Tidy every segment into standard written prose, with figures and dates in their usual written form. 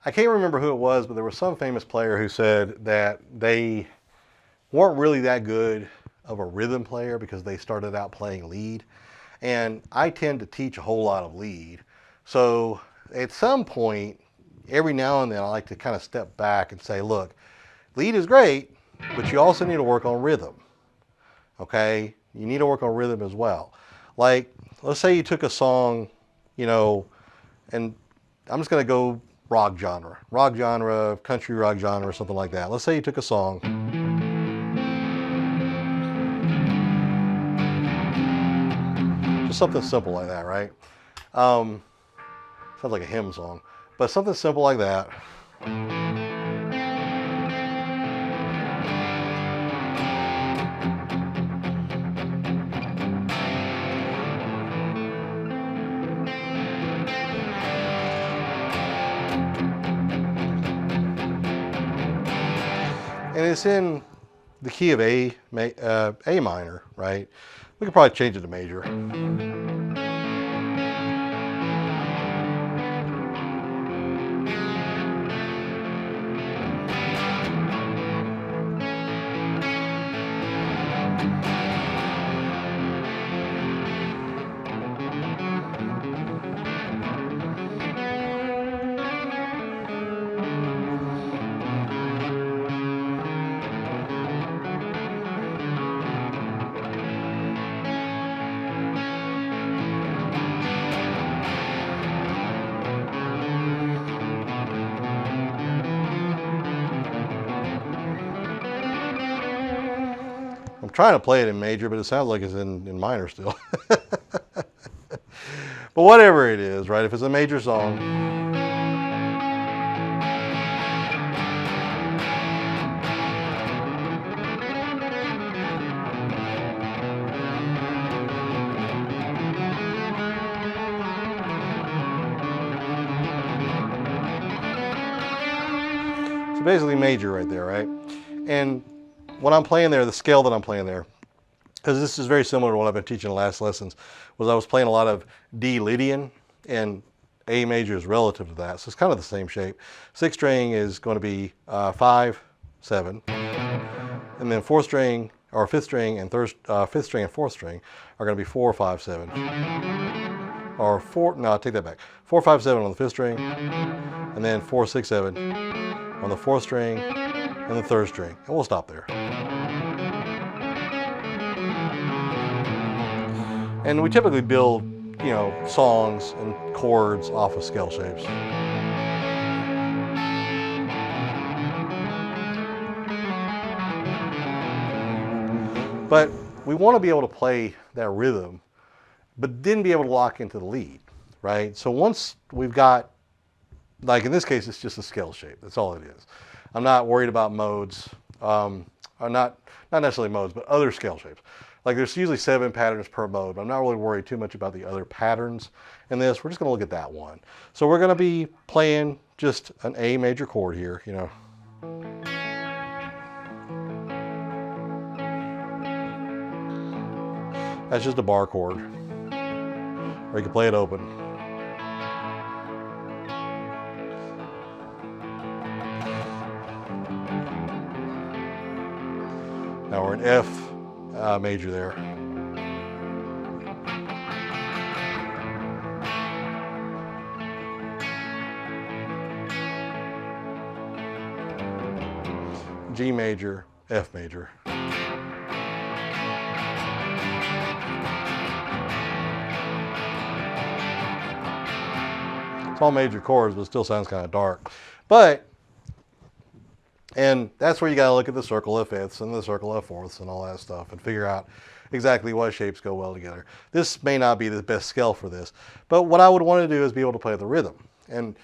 I can't remember who it was, but there was some famous player who said that they weren't really that good of a rhythm player because they started out playing lead. And I tend to teach a whole lot of lead. So at some point, every now and then, I like to kind of step back and say, look, lead is great, but you also need to work on rhythm. Okay? You need to work on rhythm as well. Like, let's say you took a song, you know, and I'm just going to go rock genre, country rock genre, something like that. Let's say you took a song. Just something simple like that, right? Sounds like a hymn song, but something simple like that. And it's in the key of A minor, right? We could probably change it to major. I'm trying to play it in major, but it sounds like it's in minor still. But whatever it is, right? If it's a major song, so basically major right there, right? And what I'm playing there, the scale that I'm playing there, because this is very similar to what I've been teaching in the last lessons, was I was playing a lot of D Lydian, and A major is relative to that, so it's kind of the same shape. Sixth string is going to be 5, 7, and then fourth string or fifth string and fifth string and fourth string are going to be 4, 5, 7, or 4. No, I'll take that back. 4, 5, 7 on the fifth string, and then 4, 6, 7 on the fourth string and the third string, and we'll stop there. And we typically build, you know, songs and chords off of scale shapes. But we want to be able to play that rhythm, but then be able to lock into the lead, right? So once we've got, like in this case, it's just a scale shape. That's all it is. I'm not worried about modes, or not necessarily modes, but other scale shapes. Like there's usually 7 patterns per mode, but I'm not really worried too much about the other patterns in this. We're just going to look at that one. So we're going to be playing just an A major chord here, you know. That's just a bar chord. Or you can play it open. Now we're in F major there. G major, F major. It's all major chords, but it still sounds kind of dark. And that's where you got to look at the circle of fifths and the circle of fourths and all that stuff and figure out exactly what shapes go well together. This may not be the best scale for this, but what I would want to do is be able to play the rhythm. And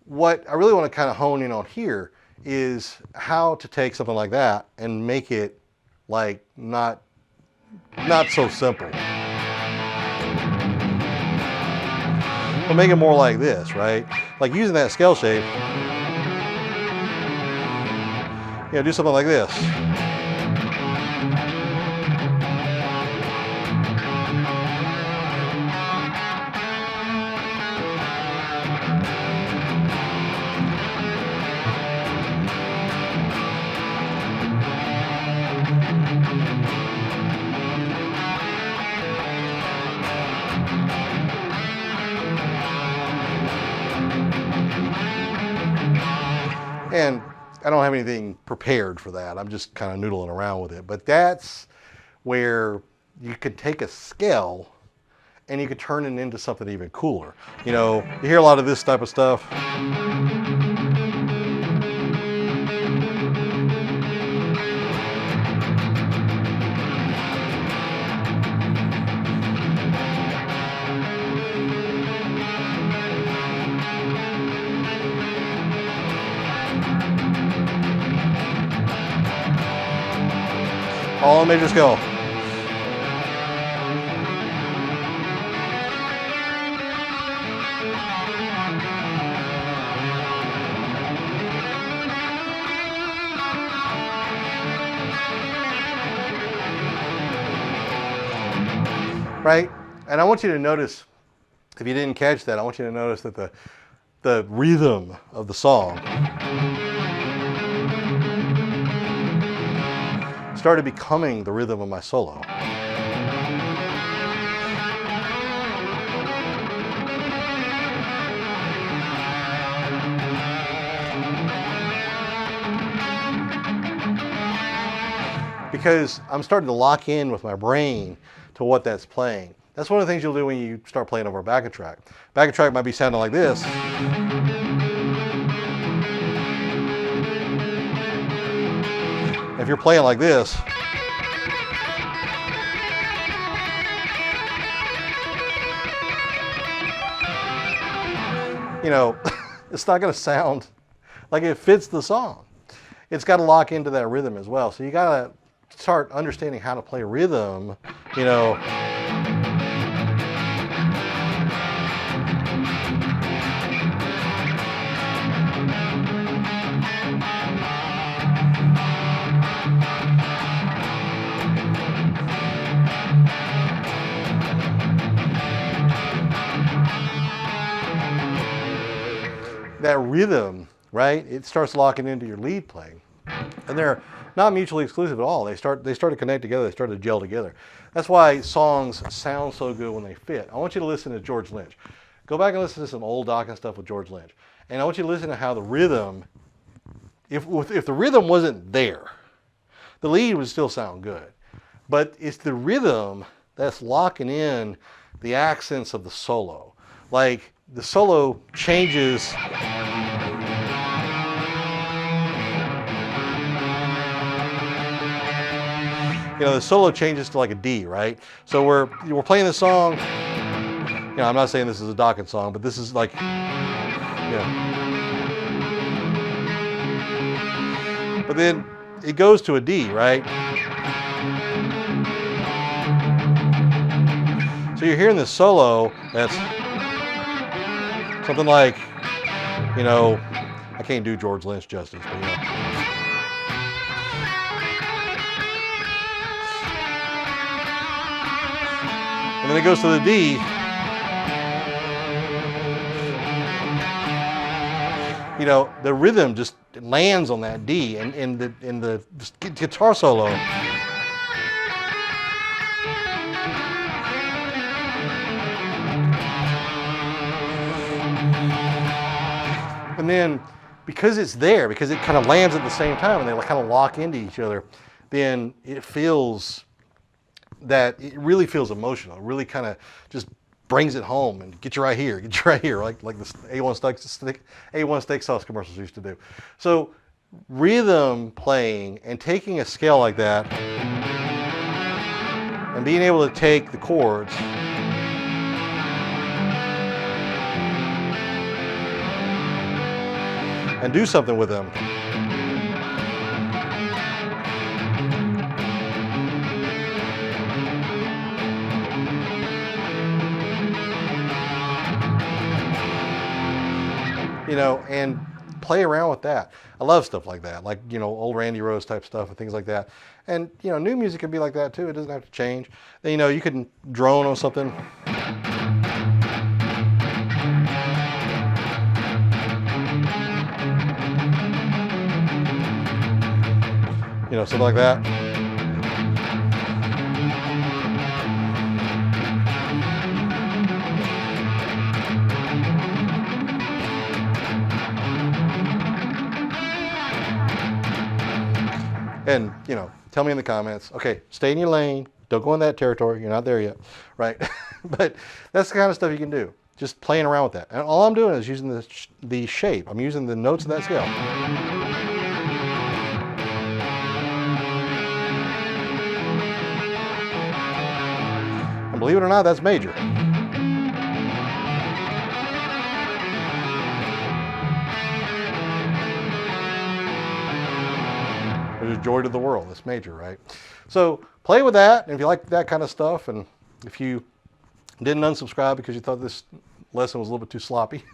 what I really want to kind of hone in on here is how to take something like that and make it like not so simple. But make it more like this, right? Like using that scale shape, you know, do something like this. And I don't have anything prepared for that. I'm just kind of noodling around with it. But that's where you could take a scale and you could turn it into something even cooler. You know, you hear a lot of this type of stuff. All on major scale. Right? And I want you to notice, if you didn't catch that, I want you to notice that the rhythm of the song started becoming the rhythm of my solo. Because I'm starting to lock in with my brain to what that's playing. That's one of the things you'll do when you start playing over a backing track. Backing track might be sounding like this. If you're playing like this, you know, it's not going to sound like it fits the song. It's got to lock into that rhythm as well. So you got to start understanding how to play rhythm, you know. That rhythm, right? It starts locking into your lead playing. And they're not mutually exclusive at all. They start to connect together. They start to gel together. That's why songs sound so good when they fit. I want you to listen to George Lynch. Go back and listen to some old Dokken stuff with George Lynch. And I want you to listen to how the rhythm, if the rhythm wasn't there, the lead would still sound good. But it's the rhythm that's locking in the accents of the solo. Like, the solo changes. You know, the solo changes to like a D, right? So we're playing the song. You know, I'm not saying this is a Dokken song, but this is like, yeah. But then it goes to a D, right? So you're hearing this solo that's something like, you know, I can't do George Lynch justice, but you know. And then it goes to the D. You know, the rhythm just lands on that D, and in the guitar solo. And then, because it's there, because it kind of lands at the same time and they kind of lock into each other, then it really feels emotional. It really kind of just brings it home and get you right here, like the A1 steak sauce commercials used to do. So rhythm playing and taking a scale like that and being able to take the chords and do something with them. You know, and play around with that. I love stuff like that, like, you know, old Randy Rhoads type stuff and things like that. And, you know, new music can be like that too. It doesn't have to change. Then, you know, you can drone on something. You know, something like that. And, you know, tell me in the comments, okay, stay in your lane. Don't go in that territory. You're not there yet, right? But that's the kind of stuff you can do. Just playing around with that. And all I'm doing is using the shape. I'm using the notes of that scale. And believe it or not, that's major. There's joy to the world. That's major, right? So play with that. And if you like that kind of stuff, and if you didn't unsubscribe because you thought this lesson was a little bit too sloppy,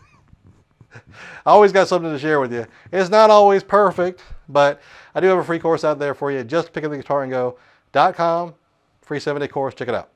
I always got something to share with you. It's not always perfect, but I do have a free course out there for you. Just pickuptheguitarandgo.com. Free 7-day course. Check it out.